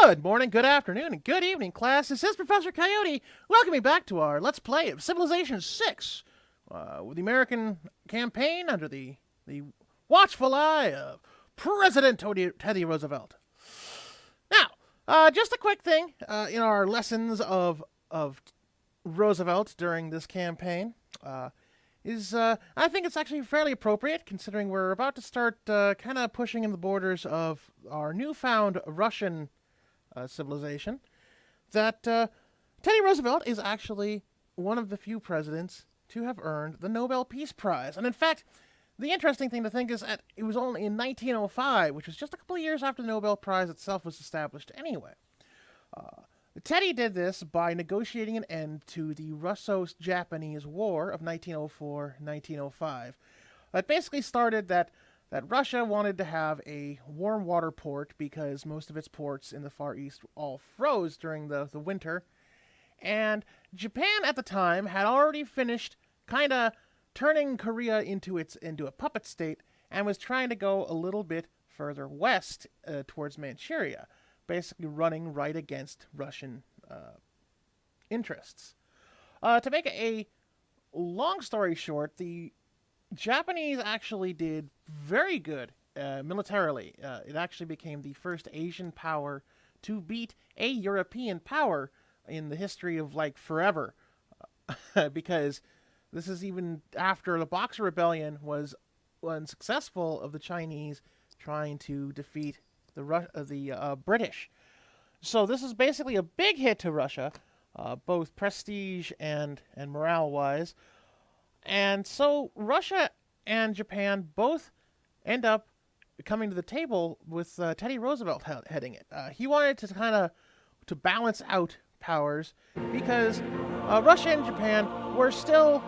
Good morning, good afternoon, and good evening, class. This is Professor Coyote. Welcome back to our Let's Play of Civilization 6 with the American campaign under the watchful eye of President Teddy Roosevelt. Now, just a quick thing in our lessons of Roosevelt during this campaign is I think it's actually fairly appropriate considering we're about to start kind of pushing in the borders of our newfound Russian civilization, that Teddy Roosevelt is actually one of the few presidents to have earned the Nobel Peace Prize. And in fact, the interesting thing to think is that it was only in 1905, which was just a couple of years after the Nobel Prize itself was established anyway. Teddy did this by negotiating an end to the Russo-Japanese War of 1904-1905. That basically started that Russia wanted to have a warm water port because most of its ports in the Far East all froze during the winter. And Japan at the time had already finished kind of turning Korea into a puppet state and was trying to go a little bit further west towards Manchuria, basically running right against Russian interests. To make a long story short, the Japanese actually did very good militarily. It actually became the first Asian power to beat a European power in the history of, like, forever. Because this is even after the Boxer Rebellion was unsuccessful of the Chinese trying to defeat the British. So this is basically a big hit to Russia, both prestige and morale-wise. And so Russia and Japan both end up coming to the table with Teddy Roosevelt heading it. He wanted to kind of to balance out powers because Russia and Japan were still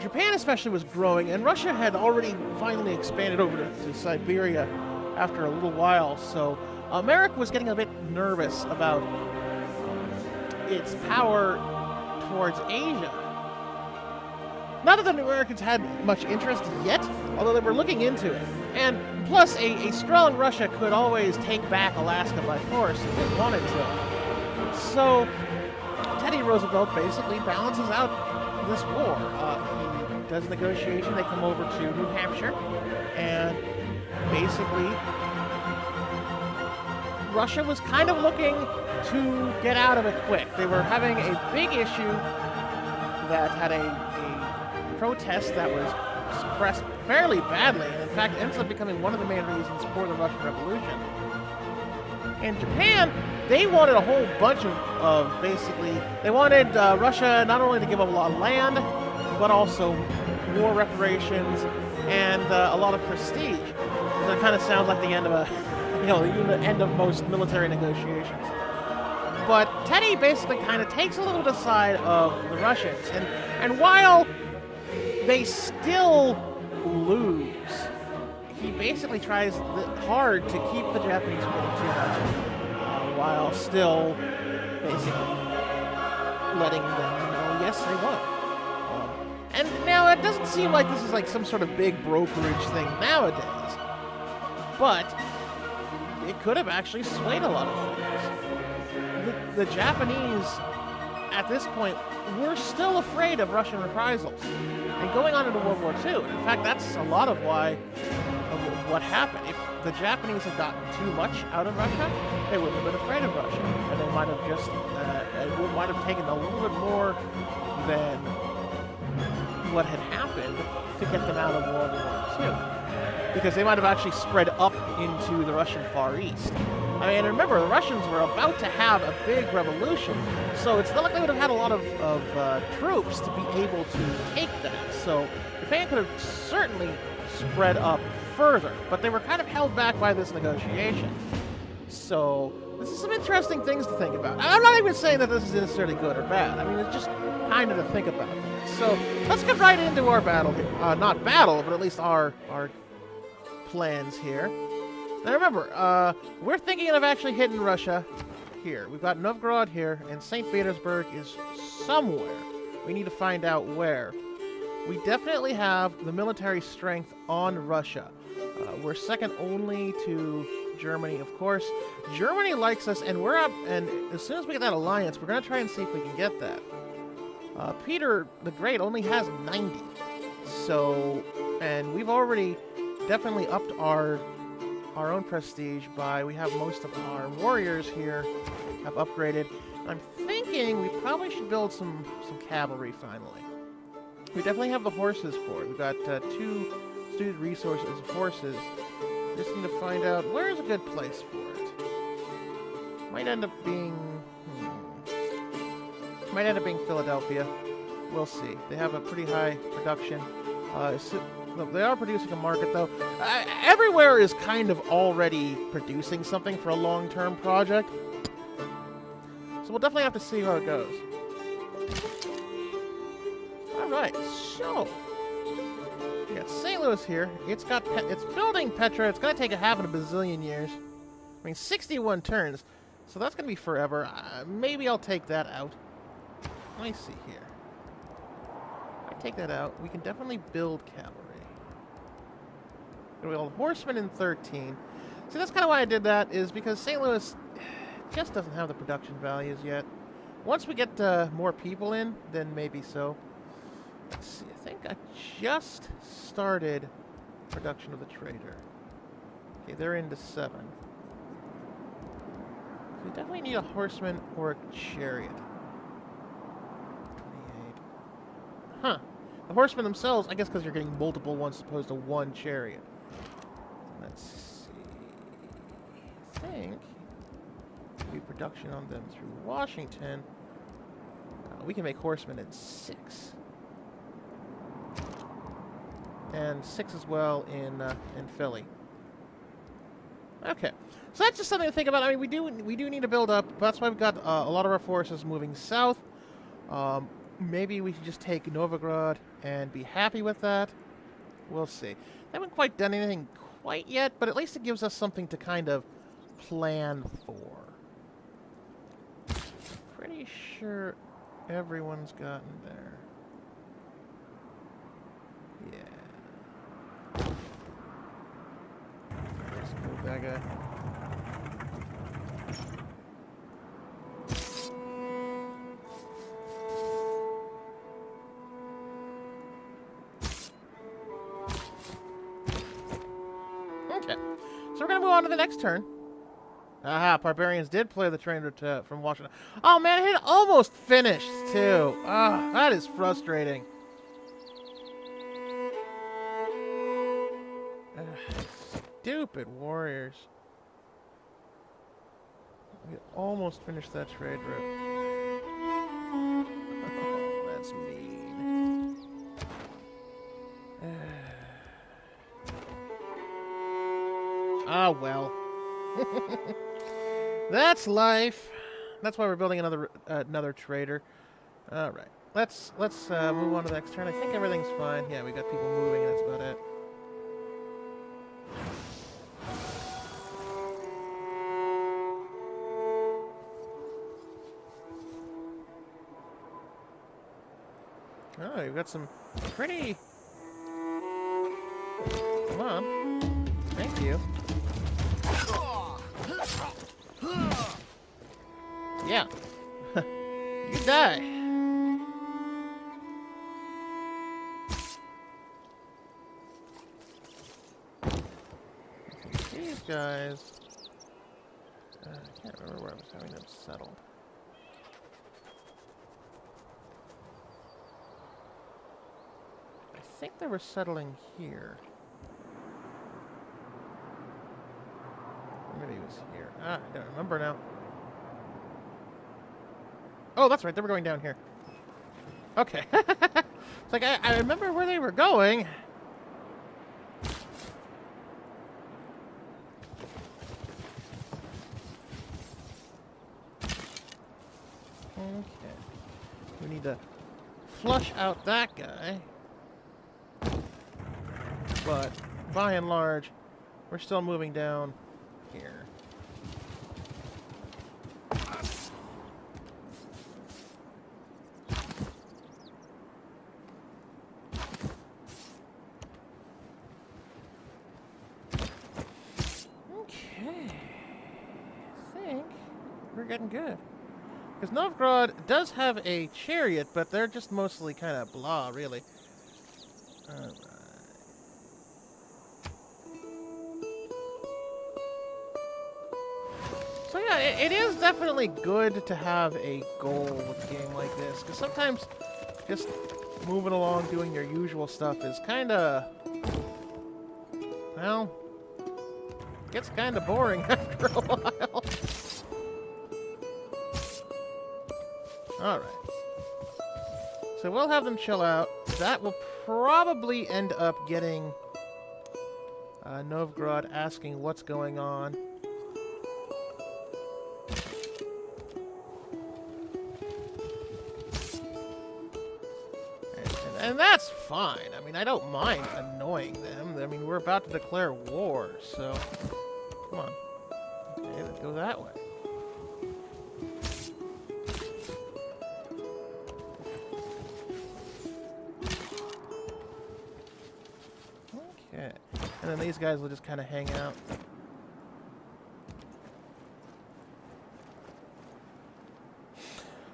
Japan especially was growing, and Russia had already finally expanded over to Siberia after a little while. So America was getting a bit nervous about its power towards Asia. Not that the Americans had much interest yet, although they were looking into it. And plus, a strong Russia could always take back Alaska by force if they wanted to. So Teddy Roosevelt basically balances out this war. He does negotiation. They come over to New Hampshire, and basically Russia was kind of looking to get out of it quick. They were having a big issue that had a protest that was suppressed fairly badly, and in fact ends up becoming one of the main reasons for the Russian Revolution. In Japan, they wanted a whole bunch of basically, they wanted Russia not only to give up a lot of land, but also war reparations and a lot of prestige. So it kind of sounds like the end of the end of most military negotiations. But Teddy basically kind of takes a little to the side of the Russians, and while they still lose, he basically tries hard to keep the Japanese winning too much, while still basically letting them know, yes, they won. And now it doesn't seem like this is like some sort of big brokerage thing nowadays, but it could have actually swayed a lot of things. The Japanese, at this point, were still afraid of Russian reprisals. And going on into World War II, and in fact, that's a lot of what happened. If the Japanese had gotten too much out of Russia, they wouldn't have been afraid of Russia, and they might have just it might have taken a little bit more than what had happened to get them out of World War II, because they might have actually spread up into the Russian Far East. I mean, remember, the Russians were about to have a big revolution, so it's not like they would have had a lot of troops to be able to take that. So Japan could have certainly spread up further, but they were kind of held back by this negotiation. So this is some interesting things to think about. I'm not even saying that this is necessarily good or bad. I mean, it's just kind of to think about. So let's get right into our battle here. Not battle, but at least our plans here. Now remember, we're thinking of actually hitting Russia here. We've got Novgorod here, and St. Petersburg is somewhere. We need to find out where. We definitely have the military strength on Russia. We're second only to Germany, of course. Germany likes us, and we're up, and as soon as we get that alliance, we're going to try and see if we can get that. Peter the Great only has 90. So, and we've already definitely upped our own prestige by, we have most of our warriors here have upgraded. I'm thinking we probably should build some cavalry finally. We definitely have the horses for it. We've got 2 student resources of horses. Just need to find out where's a good place for it. Might end up being Philadelphia. We'll see. They have a pretty high production. They are producing a market, though. Everywhere is kind of already producing something for a long-term project. So we'll definitely have to see how it goes. Alright, so we got St. Louis here. It's building Petra. It's going to take a half of a bazillion years. I mean, 61 turns. So that's going to be forever. Maybe I'll take that out. Let me see here. If I take that out, we can definitely build cavalry. We build horsemen in 13. See, that's kind of why I did that, is because St. Louis just doesn't have the production values yet. Once we get more people in, then maybe so. Let's see, I think I just started production of the trader. Okay, they're into 7. So we definitely need a horseman or a chariot. 28. Huh. The horsemen themselves, I guess because you're getting multiple ones as opposed to one chariot. Let's see. I think do production on them through Washington. We can make horsemen in 6. And 6 as well in Philly. Okay, so that's just something to think about. I mean, we do need to build up. That's why we've got a lot of our forces moving south. Maybe we should just take Novgorod and be happy with that. We'll see. Haven't quite done anything quite yet, but at least it gives us something to kind of plan for. Pretty sure everyone's gotten there. Yeah. Let's move that guy. Okay. So we're going to move on to the next turn. Aha, barbarians did play the train from Washington. Oh man, it had almost finished too. Ah, that is frustrating. Stupid warriors. We almost finished that trade route. Oh, that's mean. Ah, well. That's life. That's why we're building another trader. All right, let's move on to the next turn. I think everything's fine. Yeah, we got people moving, and that's about it. Oh, you've got some pretty. Come on. Thank you. Yeah. You die. These guys. I can't remember where I was having them settled. I think they were settling here. Or maybe it was here. Ah, I don't remember now. Oh, that's right. They were going down here. Okay. It's like, I remember where they were going. Okay. We need to flush out that guy. But, by and large, we're still moving down here. Okay. We're getting good. Because Novgorod does have a chariot, but they're just mostly kind of blah, really. Alright. So yeah, it is definitely good to have a goal with a game like this. Because sometimes just moving along doing your usual stuff is kind of... well... gets kind of boring after a while. Alright. So we'll have them chill out. That will probably end up getting Novgorod asking what's going on. And that's fine. I mean, I don't mind annoying them. I mean, we're about to declare war, so... come on. Okay, let's go that way. Okay. And then these guys will just kind of hang out.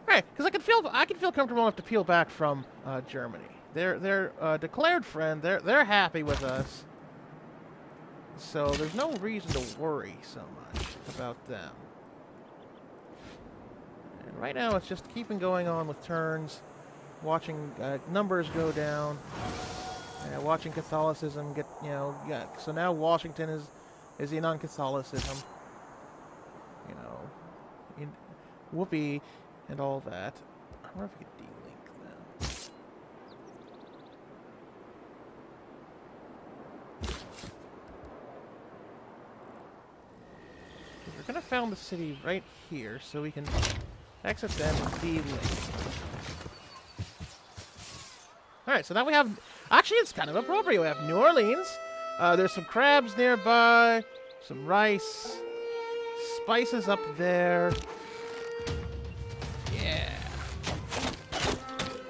Alright, because I can feel comfortable enough to peel back from Germany. They're declared friend. They're happy with us. So there's no reason to worry so much about them. And right now it's just keeping going on with turns, watching numbers go down, watching Catholicism get, so now Washington is in on Catholicism. Whoopee and all that. I wonder if we could delink them. We're gonna found the city right here, so we can exit them and delink. Alright, so now we have... actually, it's kind of appropriate. We have New Orleans. There's some crabs nearby. Some rice. Spices up there. Yeah.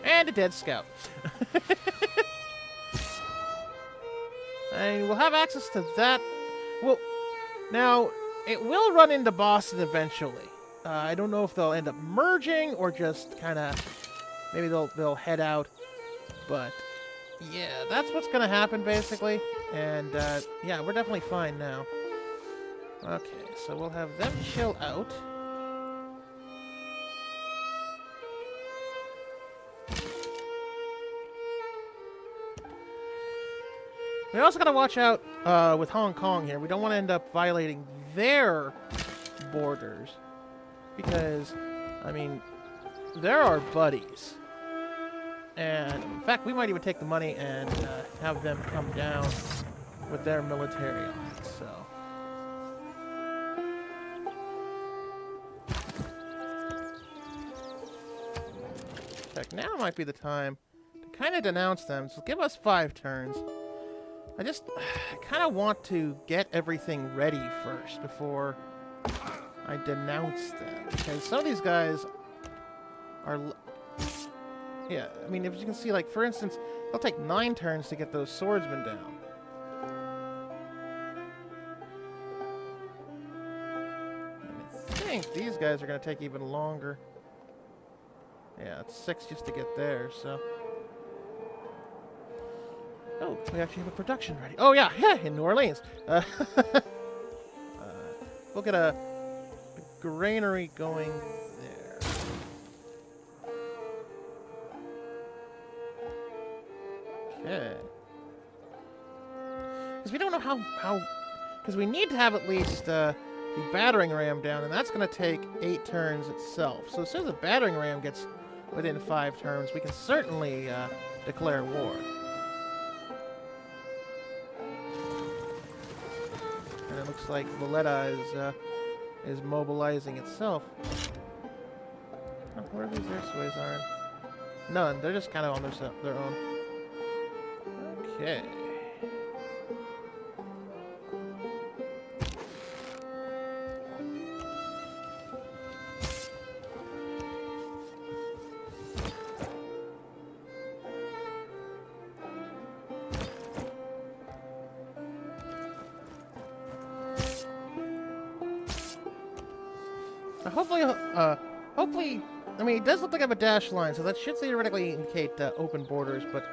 And a dead scout. And we'll have access to that. Well, now, it will run into Boston eventually. I don't know if they'll end up merging or just kind of... maybe they'll head out. But, yeah, that's what's going to happen, basically. And, yeah, we're definitely fine now. Okay, so we'll have them chill out. We also got to watch out with Hong Kong here. We don't want to end up violating their borders. Because, I mean, they're our buddies. And, in fact, we might even take the money and have them come down with their military on it, so... Heck, now might be the time to kind of denounce them, so give us 5 turns. I kind of want to get everything ready first before I denounce them. Because some of these guys are... yeah, I mean, if you can see, like, for instance, it'll take 9 turns to get those swordsmen down. And I think these guys are going to take even longer. Yeah, it's 6 just to get there, so... oh, we actually have a production ready. Oh, yeah, in New Orleans. We'll get a granary going there. Okay. Because we don't know how... because we need to have at least the battering ram down, and that's going to take 8 turns itself. So as soon as the battering ram gets within 5 turns, we can certainly declare war. And it looks like Valletta is mobilizing itself. Oh, where are these air sways are? None. They're just kind of on their own. Okay. Hopefully, I mean, it does look like I have a dashed line, so that should theoretically indicate open borders, but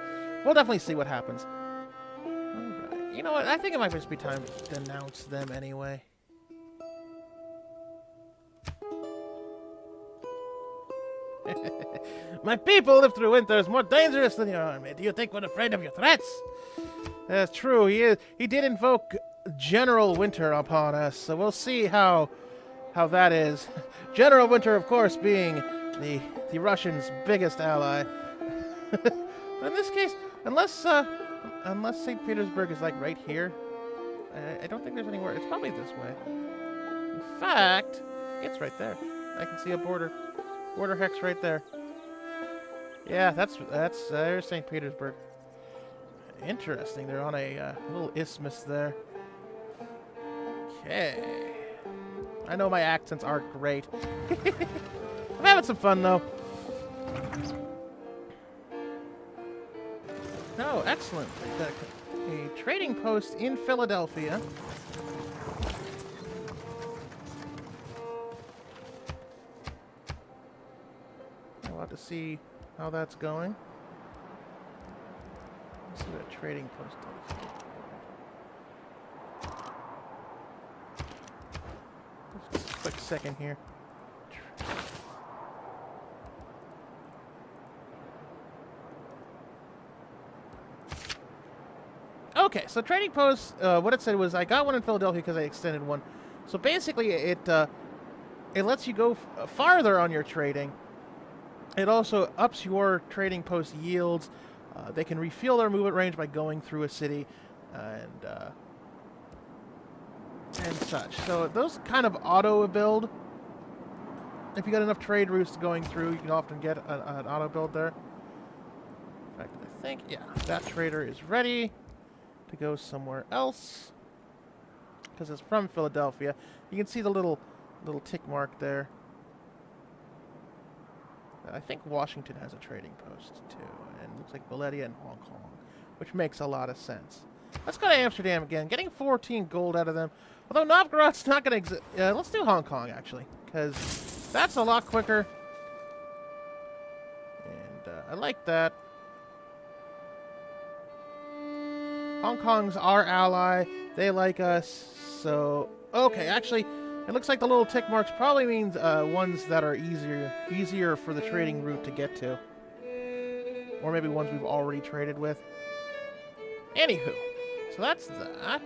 we'll definitely see what happens. Alright, you know what? I think it might just be time to denounce them anyway. My people live through winters more dangerous than your army. Do you think we're afraid of your threats? That's true. He did invoke General Winter upon us, so we'll see how that is. General Winter, of course, being the Russians' biggest ally. But in this case, unless St. Petersburg is like right here, I don't think there's anywhere. It's probably this way. In fact, it's right there. I can see a border hex right there. Yeah, there's St. Petersburg. Interesting. They're on a little isthmus there. Okay. I know my accents aren't great. I'm having some fun though. Oh, excellent. A trading post in Philadelphia. I want to see how that's going. Let's see what a trading post is. Just a quick second here. Okay, so trading post, what it said was I got one in Philadelphia because I extended one. So basically, it lets you go farther on your trading. It also ups your trading post yields. They can refuel their movement range by going through a city, and such. So those kind of auto build. If you got enough trade routes going through, you can often get an auto build there. In fact, I think that trader is ready to go somewhere else because it's from Philadelphia. You can see the little tick mark there. I think Washington has a trading post too, and it looks like Valencia and Hong Kong, which makes a lot of sense. Let's go to Amsterdam again, getting 14 gold out of them. Although Novgorod's not going to exist. Let's do Hong Kong actually, because that's a lot quicker, and I like that. Hong Kong's our ally. They like us. So, okay, actually, it looks like the little tick marks probably means ones that are easier for the trading route to get to. Or maybe ones we've already traded with. Anywho, so that's that.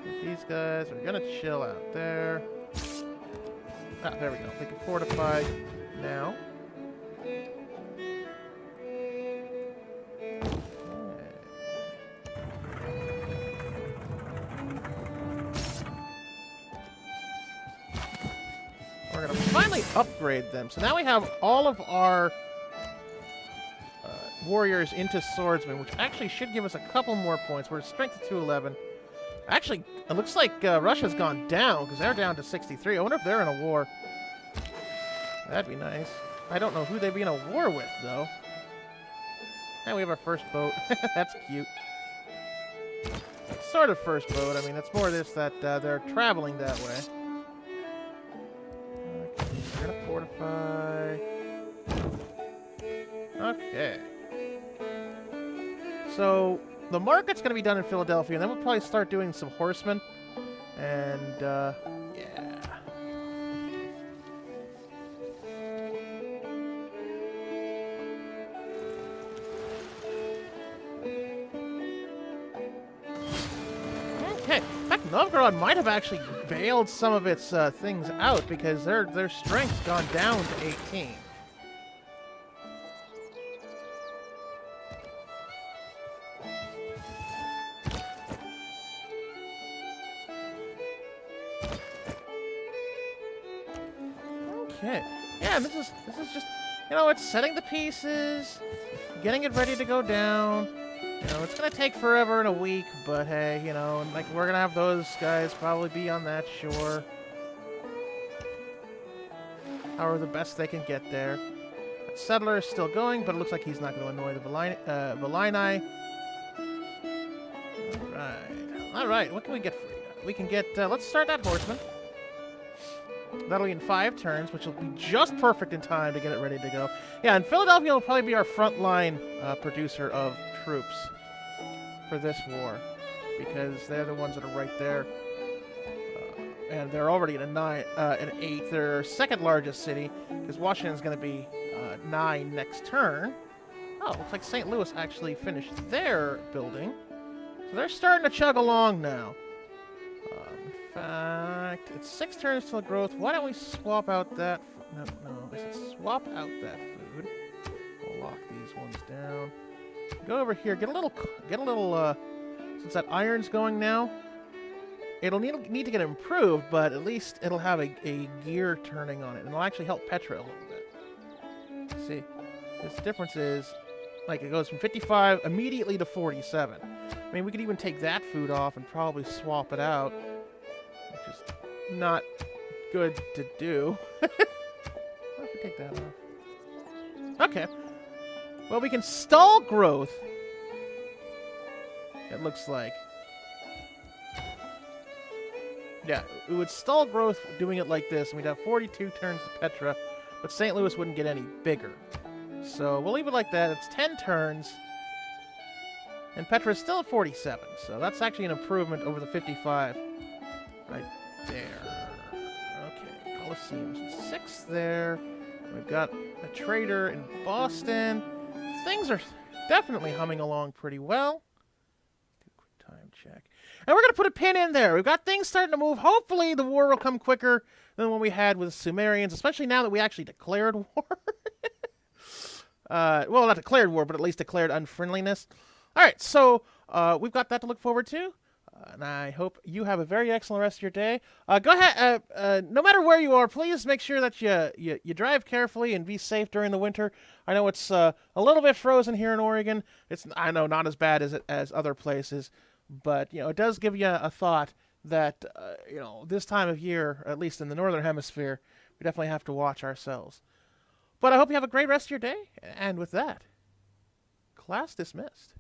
These guys are going to chill out there. Ah, there we go. They can fortify now. We're going to finally upgrade them. So now we have all of our warriors into swordsmen, which actually should give us a couple more points. We're strength to 211. Actually, it looks like Russia's gone down because they're down to 63. I wonder if they're in a war. That'd be nice. I don't know who they'd be in a war with, though. And we have our first boat. That's cute. Sort of first boat. I mean, it's more this that they're traveling that way. Okay, we're gonna fortify. Okay. So the market's gonna be done in Philadelphia, and then we'll probably start doing some horsemen. And yeah. Okay. In fact, Novgorod might have actually bailed some of its things out because their strength's gone down to 18. Okay. Yeah, this is just, it's setting the pieces, getting it ready to go down. It's gonna take forever in a week, but hey, like we're gonna have those guys probably be on that shore. However, the best they can get there. That settler is still going, but it looks like he's not gonna annoy the Velini. Alright. Alright, what can we get for you? We can get, let's start that horseman. That'll be in 5 turns, which will be just perfect in time to get it ready to go. Yeah, and Philadelphia will probably be our frontline producer of troops for this war, because they're the ones that are right there. And they're already at an 8. They're second largest city, because Washington's going to be 9 next turn. Oh, looks like St. Louis actually finished their building. So they're starting to chug along now. In fact, it's 6 turns till growth. Why don't we swap out that? No. I said swap out that food. We'll lock these ones down. Go over here. Get a little. Since that iron's going now, it'll need to get improved, but at least it'll have a gear turning on it, and it'll actually help Petra a little bit. See, this difference is like it goes from 55 immediately to 47. I mean, we could even take that food off and probably swap it out, which is not good to do. What if we take that off? Okay. Well, we can stall growth. It looks like. Yeah, we would stall growth doing it like this, and we'd have 42 turns to Petra, but St. Louis wouldn't get any bigger. So we'll leave it like that. It's 10 turns, and Petra's still at 47, so that's actually an improvement over the 55 right there. Okay, Coliseum's 6 there. We've got a trader in Boston. Things are definitely humming along pretty well. Do a quick time check. And we're going to put a pin in there. We've got things starting to move. Hopefully the war will come quicker than what we had with the Sumerians, especially now that we actually declared war. Well, not declared war, but at least declared unfriendliness. All right, so we've got that to look forward to. And I hope you have a very excellent rest of your day. Go ahead. No matter where you are, please make sure that you drive carefully and be safe during the winter. I know it's a little bit frozen here in Oregon. It's, I know, not as bad as other places. But, it does give you a thought that, this time of year, at least in the Northern Hemisphere, we definitely have to watch ourselves. But I hope you have a great rest of your day. And with that, class dismissed.